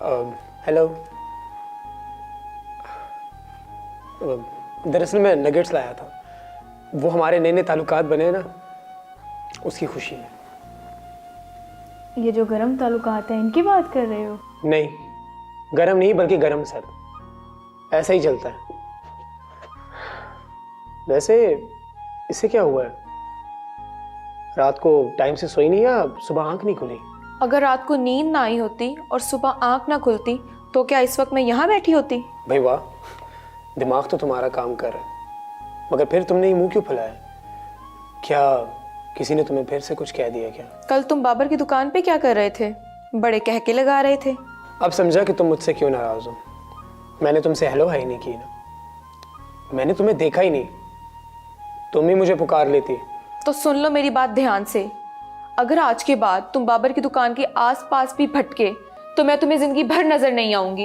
Hello. दरअसल मैं nuggets लाया था, वो हमारे नए नए ताल्लुकात बने ना, उसकी खुशी में। ये जो गरम ताल्लुकात हैं इनकी बात कर रहे हो? नहीं, गरम नहीं बल्कि गरम सर, ऐसा ही चलता है। वैसे इससे क्या हुआ है? रात को टाइम से सोई नहीं या सुबह आंख नहीं खुली? अगर रात को नींद ना आई होती और सुबह आंख ना खुलती तो क्या इस वक्त मैं यहाँ बैठी होती? भाई वाह, दिमाग तो तुम्हारा काम कर रहा है, मगर फिर तुमने ये मुंह क्यों फुलाया? क्या किसी ने तुम्हें फिर से कुछ कह दिया क्या? कल तुम बाबर की दुकान पे क्या कर रहे थे? बड़े कहके लगा रहे थे। अब समझा कि तुम मुझसे क्यों नाराज हो। मैंने तुमसे हेलो हाय नहीं की ना, मैंने तुम्हें देखा ही नहीं, तुम ही मुझे पुकार लेती। तो सुन लो मेरी बात ध्यान से, अगर आज के बाद तुम बाबर की दुकान के आसपास भी भटके तो मैं तुम्हें जिंदगी भर नजर नहीं आऊंगी।